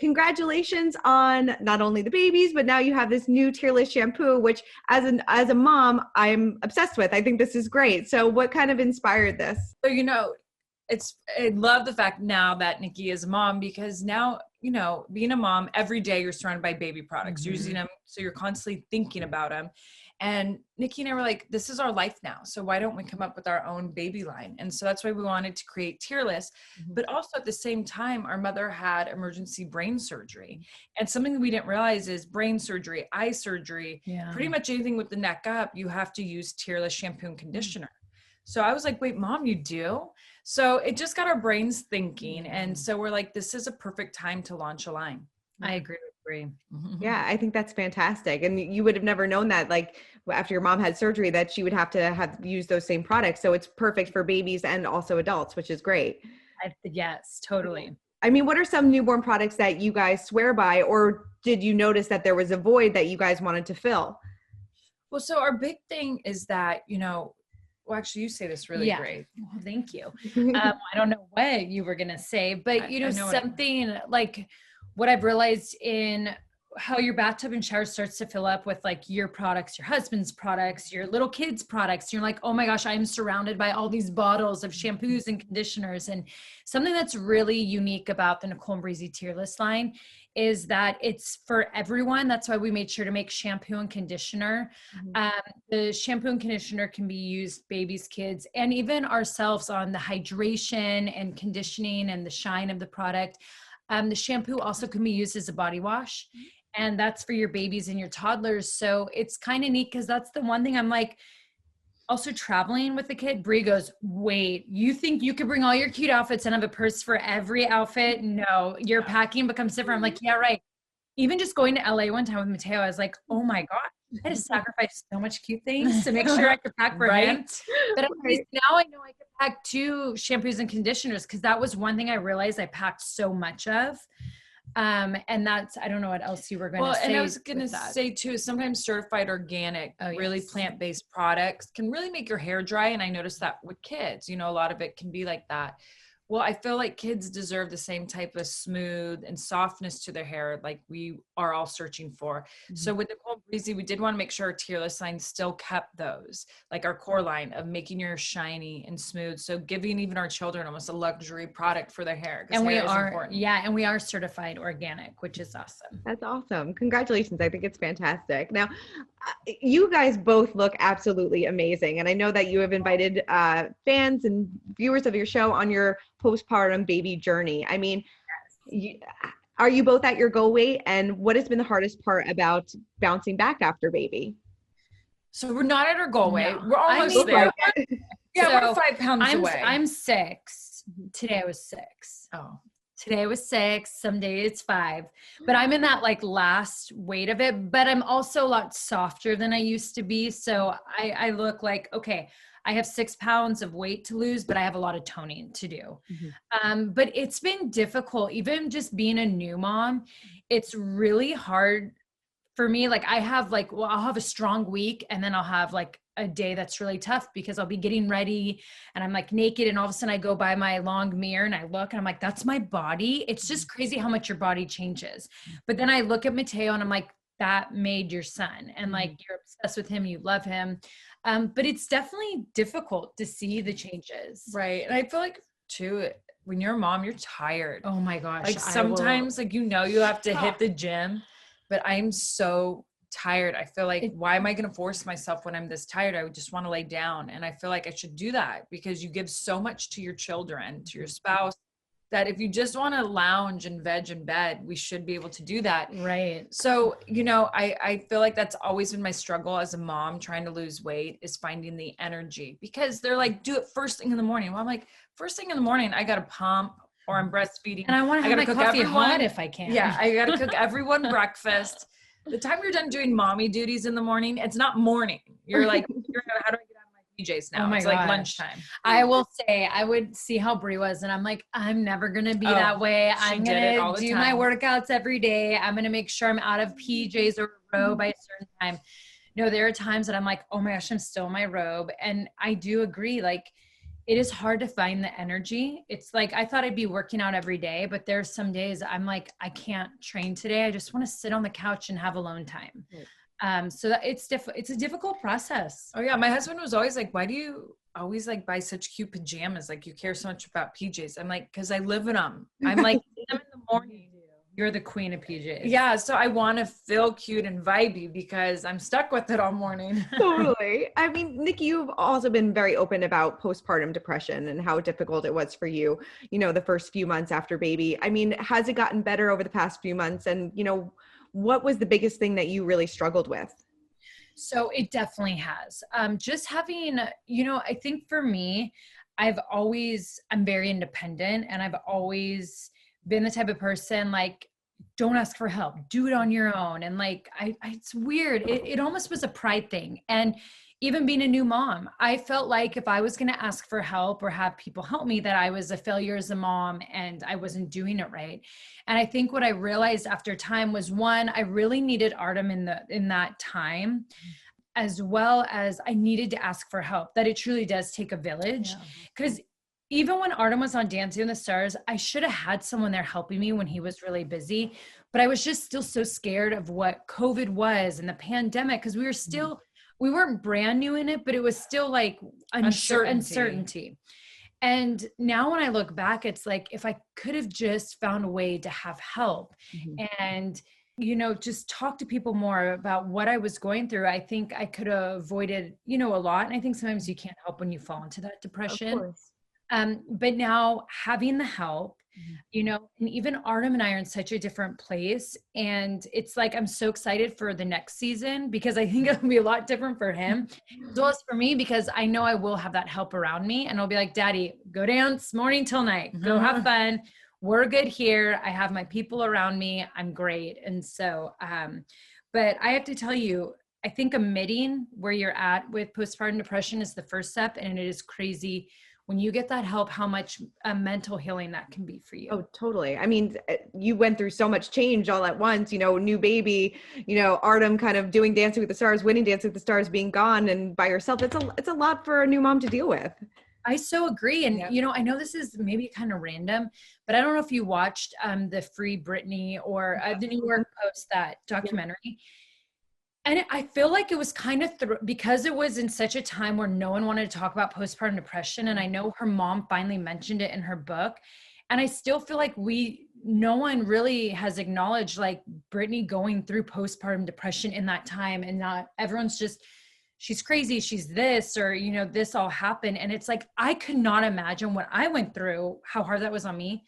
congratulations on not only the babies, but now you have this new Tearless shampoo, which as a mom, I'm obsessed with. I think this is great. So what kind of inspired this? So, I love the fact now that Nikki is a mom, because now, being a mom, every day you're surrounded by baby products, you're using them. So you're constantly thinking about them. And Nikki and I were like, this is our life now. So why don't we come up with our own baby line? And so that's why we wanted to create Tearless. But also at the same time, our mother had emergency brain surgery. And something that we didn't realize is brain surgery, eye surgery, pretty much anything with the neck up, you have to use Tearless shampoo and conditioner. So I was like, wait, Mom, you do? So it just got our brains thinking. And so we're like, this is a perfect time to launch a line. I agree with Brie. Yeah, I think that's fantastic. And you would have never known that, like after your mom had surgery, that she would have to have used those same products. So it's perfect for babies and also adults, which is great. Yes, totally. I mean, what are some newborn products that you guys swear by, or did you notice that there was a void that you guys wanted to fill? Well, so our big thing is that, well, actually, you say this really great. Well, thank you. I don't know what you were going to say, but something like what I've realized in how your bathtub and shower starts to fill up with like your products, your husband's products, your little kids' products. You're like, oh my gosh, I'm surrounded by all these bottles of shampoos and conditioners. And something that's really unique about the Nicole and Breezy Tearless line is that it's for everyone. That's why we made sure to make shampoo and conditioner. The shampoo and conditioner can be used babies, kids, and even ourselves on the hydration and conditioning and the shine of the product. The shampoo also can be used as a body wash, and that's for your babies and your toddlers. So it's kind of neat because that's the one thing I'm like, also traveling with the kid, Brie goes, wait, you think you could bring all your cute outfits and have a purse for every outfit? No, your packing becomes different. I'm like, yeah, right. Even just going to LA one time with Mateo, I was like, oh my God, I had to sacrifice so much cute things to make sure I could pack for him. But at least now I know I could pack 2 shampoos and conditioners, because that was one thing I realized I packed so much of. And that's, I don't know what else you were going to say. And I was going to say too, sometimes certified organic, really plant-based products can really make your hair dry. And I noticed that with kids, a lot of it can be like that. Well, I feel like kids deserve the same type of smooth and softness to their hair like we are all searching for. So with Nicole and Breezy, we did want to make sure our Tearless line still kept those, like our core line of making your hair shiny and smooth. So giving even our children almost a luxury product for their hair. And we are certified organic, which is awesome. That's awesome. Congratulations. I think it's fantastic. Now, you guys both look absolutely amazing. And I know that you have invited fans and viewers of your show on your postpartum baby journey. I mean, are you both at your goal weight? And what has been the hardest part about bouncing back after baby? So we're not at our goal weight. We're almost there. We're 5 pounds away. I'm 6. Today I was 6. Oh. Today was 6, some days it's 5, but I'm in that like last weight of it, but I'm also a lot softer than I used to be. So I look like, okay, I have 6 pounds of weight to lose, but I have a lot of toning to do. But it's been difficult, even just being a new mom. It's really hard for me. Like I'll have a strong week and then I'll have like a day that's really tough because I'll be getting ready and I'm like naked, and all of a sudden I go by my long mirror and I look and I'm like, that's my body. It's just crazy how much your body changes. But then I look at Mateo and I'm like, that made your son, and like you're obsessed with him, you love him. But it's definitely difficult to see the changes. Right. And I feel like too, when you're a mom, you're tired. Oh my gosh. Like sometimes you have to hit the gym, but I'm so tired. I feel like, why am I going to force myself when I'm this tired? I would just want to lay down. And I feel like I should do that because you give so much to your children, to your spouse, that if you just want to lounge and veg in bed, we should be able to do that. Right. So, I feel like that's always been my struggle as a mom trying to lose weight, is finding the energy, because they're like, do it first thing in the morning. Well, I'm like, first thing in the morning, I got to pump, or I'm breastfeeding. And I want to have my coffee hot if I can. Yeah. I got to cook everyone breakfast. The time you're done doing mommy duties in the morning, it's not morning. You're like, how do I get out of my PJs now? It's like lunchtime. I will say, I would see how Brie was, and I'm like, I'm never going to be that way. I'm going to do my workouts every day. I'm going to make sure I'm out of PJs or robe by a certain time. No, there are times that I'm like, oh my gosh, I'm still in my robe. And I do agree. Like, It is hard to find the energy. It's like, I thought I'd be working out every day, but there's some days I'm like, I can't train today. I just want to sit on the couch and have alone time. So that it's a difficult process. Oh yeah. My husband was always like, why do you always like buy such cute pajamas? Like you care so much about PJs. I'm like, cause I live in them. I'm like in them in the morning. You're the queen of PJs. Yeah. So I want to feel cute and vibey because I'm stuck with it all morning. Totally. I mean, Nikki, you've also been very open about postpartum depression and how difficult it was for you, the first few months after baby. I mean, has it gotten better over the past few months? And, what was the biggest thing that you really struggled with? So it definitely has. Just having, I think for me, I'm very independent, and I've always been the type of person like, don't ask for help, do it on your own. And like, it's weird. It almost was a pride thing. And even being a new mom, I felt like if I was going to ask for help or have people help me, that I was a failure as a mom and I wasn't doing it right. And I think what I realized after time was, one, I really needed Artem in that time, as well as I needed to ask for help, that it truly does take a village. Because even when Artem was on Dancing with the Stars, I should have had someone there helping me when he was really busy, but I was just still so scared of what COVID was and the pandemic, because we weren't brand new in it, but it was still like uncertainty. And now when I look back, it's like, if I could have just found a way to have help and, just talk to people more about what I was going through, I think I could have avoided, a lot. And I think sometimes you can't help when you fall into that depression. Of course. But now having the help, and even Artem and I are in such a different place. And it's like, I'm so excited for the next season, because I think it'll be a lot different for him as well as for me, because I know I will have that help around me, and I'll be like, Daddy, go dance morning till night, go have fun. We're good here. I have my people around me. I'm great. And so, but I have to tell you, I think admitting where you're at with postpartum depression is the first step. And it is crazy when you get that help, how much mental healing that can be for you. Oh, totally. I mean, you went through so much change all at once, new baby, Artem kind of doing Dancing with the Stars, winning Dancing with the Stars, being gone and by yourself. It's a lot for a new mom to deal with. I so agree. And, I know this is maybe kind of random, but I don't know if you watched the Free Britney or the New York Post, that documentary. And I feel like it was kind of because it was in such a time where no one wanted to talk about postpartum depression. And I know her mom finally mentioned it in her book. And I still feel like no one really has acknowledged like Britney going through postpartum depression in that time, and not everyone's just, she's crazy, she's this, or, this all happened. And it's like, I could not imagine what I went through, how hard that was on me,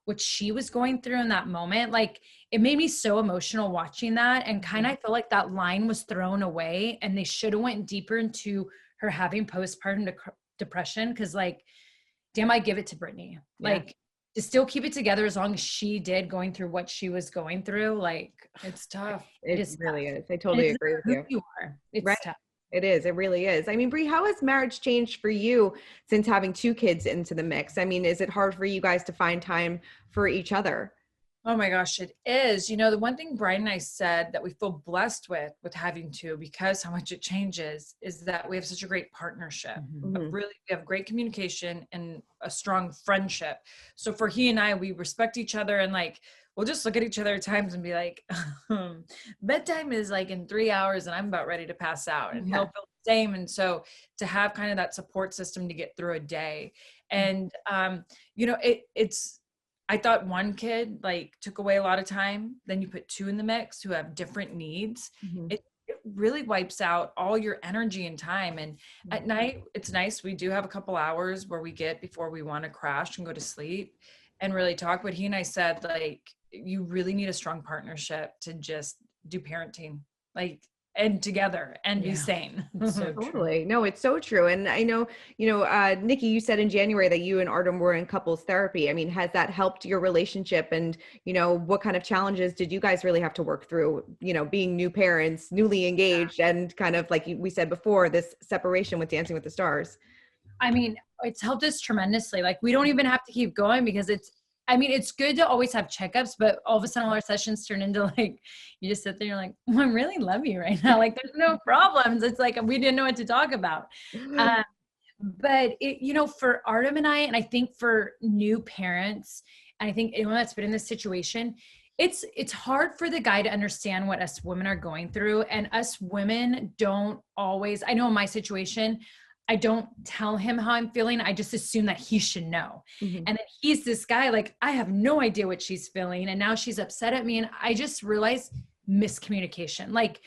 what she was going through in that moment. Like, it made me so emotional watching that. And kind of, I feel like that line was thrown away, and they should have went deeper into her having postpartum depression. Cause like, damn, I give it to Britney. Like, to still keep it together as long as she did, going through what she was going through. Like, it's tough. It really is. I totally agree with you. It's tough. It is. It really is. I mean, Brie, how has marriage changed for you since having two kids into the mix? I mean, is it hard for you guys to find time for each other? Oh my gosh, it is. The one thing Brian and I said that we feel blessed with having two, because how much it changes, is that we have such a great partnership. We have great communication and a strong friendship. So for he and I, we respect each other, and like, we'll just look at each other at times and be like, bedtime is like in 3 hours and I'm about ready to pass out, and he'll feel the same. And so to have kind of that support system to get through a day. And, I thought one kid like took away a lot of time. Then you put two in the mix who have different needs. It really wipes out all your energy and time. And at night, it's nice. We do have a couple hours where we get before we want to crash and go to sleep and really talk. But he and I said, like, you really need a strong partnership to just do parenting, like, and together and be sane. So totally. No, it's so true. And I know, Nikki, you said in January that you and Artem were in couples therapy. I mean, has that helped your relationship? And, what kind of challenges did you guys really have to work through, being new parents, newly engaged, and kind of like we said before, this separation with Dancing with the Stars? I mean, it's helped us tremendously. Like, we don't even have to keep going, because it's good to always have checkups, but all of a sudden all our sessions turn into like, you just sit there and you're like, oh, I really love you right now. Like, there's no problems. It's like, we didn't know what to talk about. But it, you know, for Artem and I think for new parents, and I think anyone that's been in this situation, it's hard for the guy to understand what us women are going through. And us women don't always, I know in my situation, I don't tell him how I'm feeling. I just assume that he should know. Mm-hmm. And then he's this guy, like, I have no idea what she's feeling. And now she's upset at me. And I just realized miscommunication. Like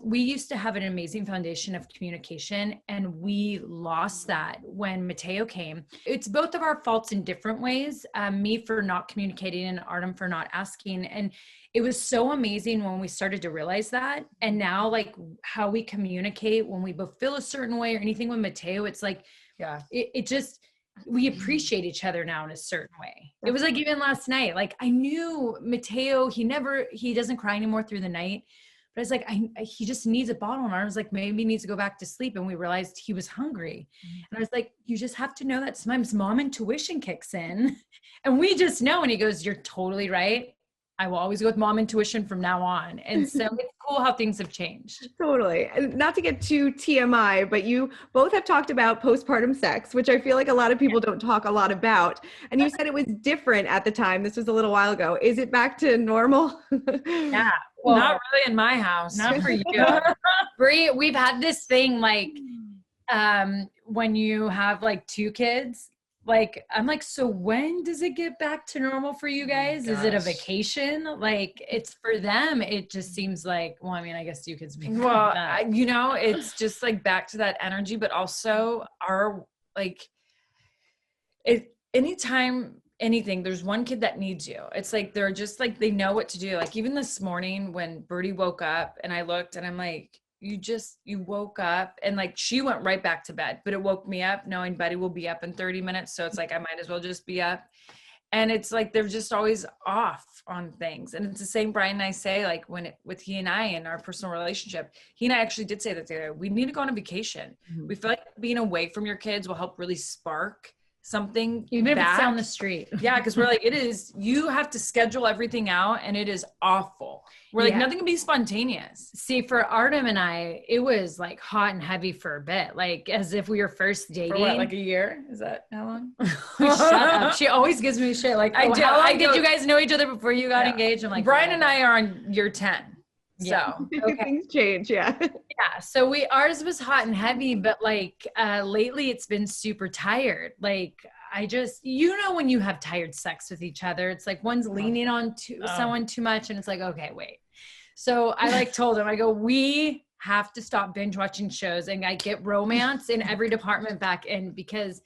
we used to have an amazing foundation of communication, and we lost that when Mateo came. It's both of our faults in different ways. Me for not communicating and Artem for not asking. And it was so amazing when we started to realize that. And now, like, how we communicate when we both feel a certain way or anything with Mateo, it's like, yeah, it just, we appreciate each other now in a certain way. It was like, even last night, like I knew Mateo, he doesn't cry anymore through the night. But I was like, he just needs a bottle. And I was like, maybe he needs to go back to sleep. And we realized he was hungry. And I was like, you just have to know that sometimes mom intuition kicks in. And we just know. And he goes, you're totally right. I will always go with mom intuition from now on. And so it's cool how things have changed. Totally. And not to get too TMI, but you both have talked about postpartum sex, which I feel like a lot of people don't talk a lot about. And you said it was different at the time. This was a little while ago. Is it back to normal? Yeah. Well, not really in my house. Not for you. Brie, we've had this thing like when you have like 2 kids, like I'm like, so when does it get back to normal for you guys? Is it a vacation? Like it's for them, it just seems like, well, I mean, I guess you could speak. Well, you know, it's just like back to that energy, but also our like anytime anything, there's one kid that needs you. It's like they're just like they know what to do. Like even this morning when Birdie woke up and I looked and I'm like, you woke up, and like she went right back to bed, but it woke me up knowing Buddy will be up in 30 minutes. So it's like I might as well just be up. And it's like they're just always off on things. And it's the same Brian and I say, like with he and I in our personal relationship, he and I actually did say that together. We need to go on a vacation. We feel like being away from your kids will help really spark something, even back. If it's down the street. Yeah, because we're like, you have to schedule everything out, and it is awful. We're like, nothing can be spontaneous. See, for Artem and I, it was like hot and heavy for a bit, like as if we were first dating. For what, like a year? Is that how long? Shut up. She always gives me shit. Like, how long did you guys know each other before you got engaged? I'm like, Brian and I are on year 10. Yeah. So okay. Things change. Yeah. Yeah. So ours was hot and heavy, but like lately it's been super tired. Like I just, when you have tired sex with each other, it's like one's leaning on someone too much. And it's like, okay, wait. So I like told him, I go, we have to stop binge watching shows and I get romance in every department back in, because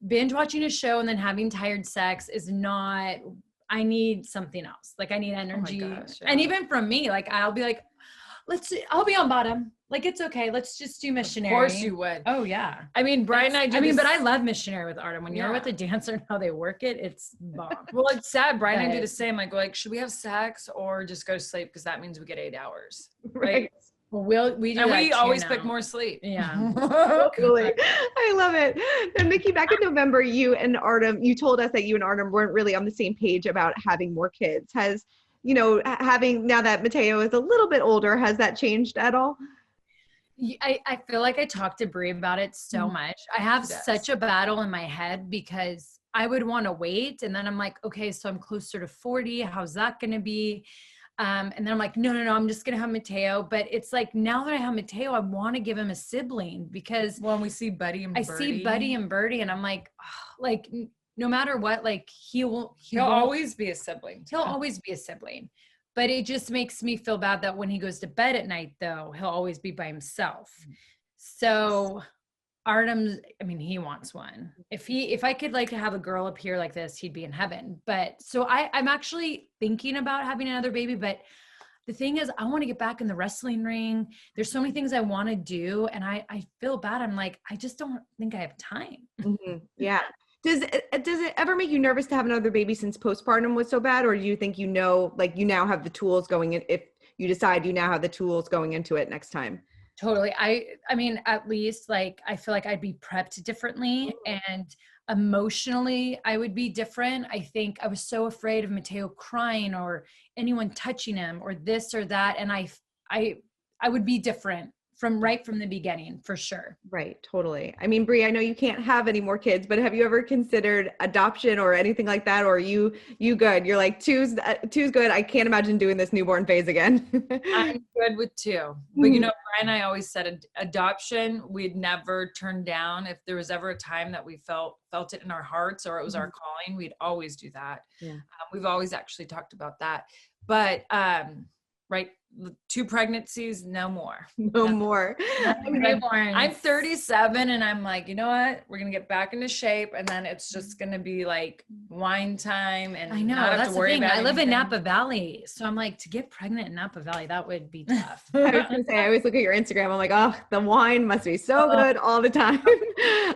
binge watching a show and then having tired sex is not, I need something else. Like I need energy. Oh my gosh, yeah. And even from me, like I'll be like, I'll be on bottom. Like, it's okay. Let's just do missionary. Of course you would. Oh yeah. I mean, Brian and I but I love missionary with Artem. When you're with a dancer and how they work it, it's bomb. Well, it's sad. Brian and I do the same. Like, should we have sex or just go to sleep? Because that means we get 8 hours. Right. Like, well, we do, and that we always pick more sleep. Yeah. Totally. I love it. Now, Nikki, back in November, you told us that you and Artem weren't really on the same page about having more kids. Has, now that Mateo is a little bit older, has that changed at all? I feel like I talked to Brie about it so much. I have such a battle in my head because I would want to wait. And then I'm like, okay, so I'm closer to 40. How's that going to be? And then I'm like, no, I'm just going to have Mateo. But it's like, now that I have Mateo, I want to give him a sibling because when we see Buddy and Birdie. I see Buddy and Birdie and I'm like, no matter what, like he'll always be a sibling. He'll always be a sibling. But it just makes me feel bad that when he goes to bed at night, though, he'll always be by himself. So Artem, he wants one. If I could like have a girl up here like this, he'd be in heaven. But so I'm actually thinking about having another baby. But the thing is, I want to get back in the wrestling ring. There's so many things I want to do. And I feel bad. I'm like, I just don't think I have time. Mm-hmm. Yeah. Does it ever make you nervous to have another baby since postpartum was so bad? Or do you think you now have the tools going in, if you decide you now have the tools going into it next time? Totally. I mean, at least like, I feel like I'd be prepped differently and emotionally I would be different. I think I was so afraid of Mateo crying or anyone touching him or this or that. And I would be different right from the beginning, for sure. Right. Totally. I mean, Brie, I know you can't have any more kids, but have you ever considered adoption or anything like that? Or are you good? You're like, two's good. I can't imagine doing this newborn phase again. I'm good with 2. But you know, Brian and I always said adoption, we'd never turn down. If there was ever a time that we felt it in our hearts or it was our calling, we'd always do that. Yeah. We've always actually talked about that. But right, 2 pregnancies, no more. No more. I'm 37 and I'm like, you know what? We're going to get back into shape and then it's just going to be like wine time and I know not have that's to worry the thing. about I live in anything. Napa Valley. So I'm like, to get pregnant in Napa Valley, that would be tough. I was gonna say, I always look at your Instagram. I'm like, oh, the wine must be so good all the time.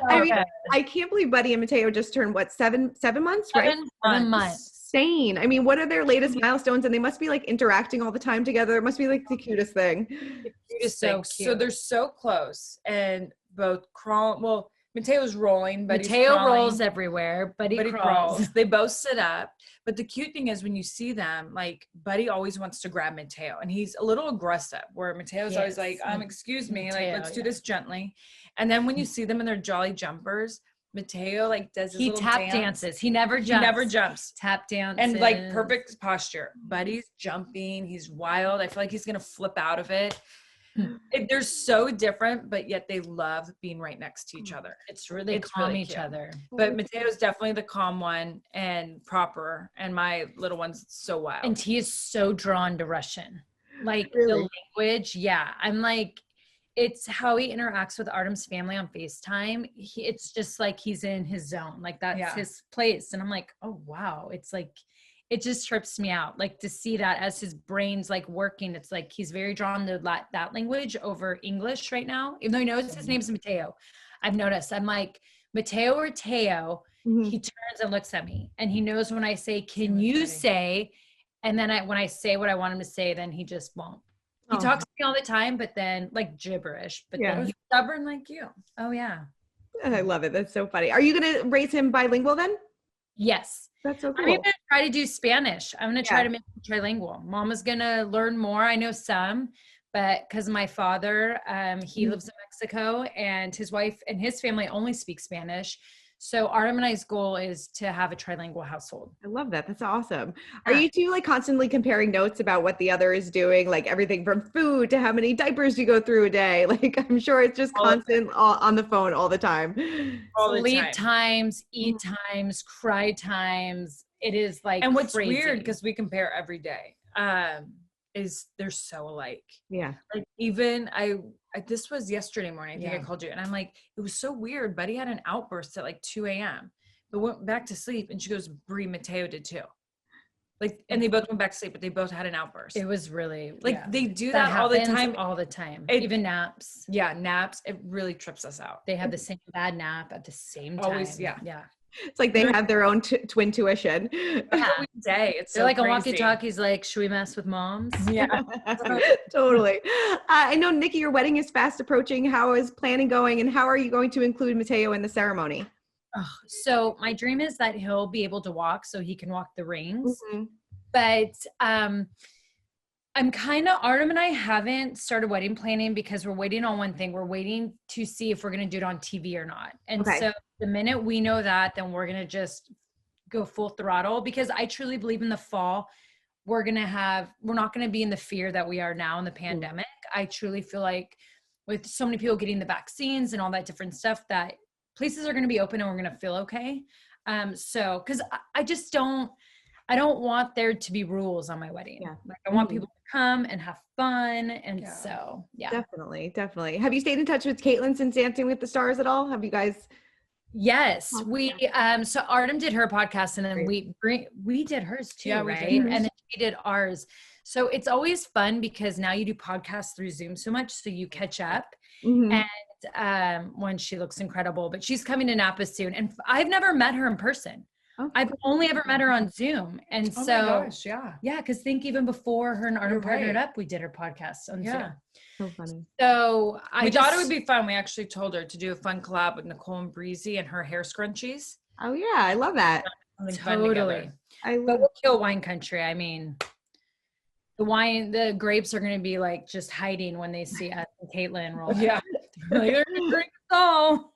I mean, I can't believe Buddy and Mateo just turned 7 months, right? 7 months. Insane. I mean, what are their latest milestones? And they must be like interacting all the time together. It must be like the cutest thing. The cutest So thing. cute. So they're so close and both crawl. Well, Mateo's rolling, but Mateo rolls everywhere. Buddy crawls. They both sit up. But the cute thing is when you see them, like Buddy always wants to grab Mateo and he's a little aggressive where Mateo's always like, excuse me, Mateo, like, let's do this gently. And then when you see them in their jolly jumpers, Mateo like does his He little tap dances. He never jumps. He never jumps. Tap dance. And like perfect posture. Buddy's jumping. He's wild. I feel like he's going to flip out of it. They're so different, but yet they love being right next to each other. It's really calm really each cute. other. But Mateo's definitely the calm one and proper. And my little one's so wild. And he is so drawn to Russian. Like Really? the language. Yeah. I'm like, it's how he interacts with Artem's family on FaceTime. It's just like he's in his zone. Like that's his place. And I'm like, oh, wow. It's like, it just trips me out. Like to see that as his brain's like working. It's like he's very drawn to that language over English right now. Even though he knows his name's Mateo. I've noticed. I'm like, Mateo or Teo. He turns and looks at me. And he knows when I say, can you say? And then when I say what I want him to say, then he just won't. He talks to me all the time, but then like gibberish, but then he's stubborn like you. Oh yeah. I love it. That's so funny. Are you going to raise him bilingual then? Yes. That's so cool. I'm even going to try to do Spanish. I'm going to try to make him trilingual. Mama's going to learn more. I know some, but because my father, he lives in Mexico and his wife and his family only speak Spanish. So Artem and I's goal is to have a trilingual household. I love that. That's awesome. Are you two like constantly comparing notes about what the other is doing? Like everything from food to how many diapers you go through a day? Like I'm sure it's just constant on the phone all the time. Sleep times, eat times, cry times. It is like and what's crazy. Weird because we compare every day. Is they're so alike. Yeah. Like even this was yesterday morning. I think I called you and I'm like, it was so weird. Buddy had an outburst at like 2 a.m. but went back to sleep and she goes, Brie, Mateo did too. Like, and they both went back to sleep, but they both had an outburst. It was really like they do that all the time. All the time. Even naps. Yeah, naps. It really trips us out. They have the same bad nap at the same time. Always, yeah. It's like they have their own twin tuition. Every day. It's They're so like crazy. a walkie-talkie's like, should we mess with moms? Yeah. Totally. I know, Nikki, your wedding is fast approaching. How is planning going and how are you going to include Mateo in the ceremony? So my dream is that he'll be able to walk so he can walk the rings. But I'm kind of, Artem and I haven't started wedding planning because we're waiting on one thing. We're waiting to see if we're going to do it on TV or not. And so the minute we know that, then we're going to just go full throttle because I truly believe in the fall, we're not going to be in the fear that we are now in the pandemic. I truly feel like with so many people getting the vaccines and all that different stuff that places are going to be open and we're going to feel okay. So, cause I don't want there to be rules on my wedding. Yeah. Like I want people to come and have fun. And so, Definitely. Have you stayed in touch with Caitlin since Dancing with the Stars at all? Have you guys? Yes, we, so Artem did her podcast and then we did hers too, right? And then she did ours. So it's always fun because now you do podcasts through Zoom so much. So you catch up and when she looks incredible, but she's coming to Napa soon. And I've never met her in person. I've only ever met her on Zoom. And my gosh, yeah. Cause think even before her and Artem partnered up, we did her podcast on Zoom. So funny. So we thought it would be fun. We actually told her to do a fun collab with Nicole and Breezy and her hair scrunchies. Oh yeah. I love that. Totally. But we'll kill wine country. I mean, The wine, the grapes are going to be like just hiding when they see us and Caitlin roll. Yeah. Like, they're going to drink us all.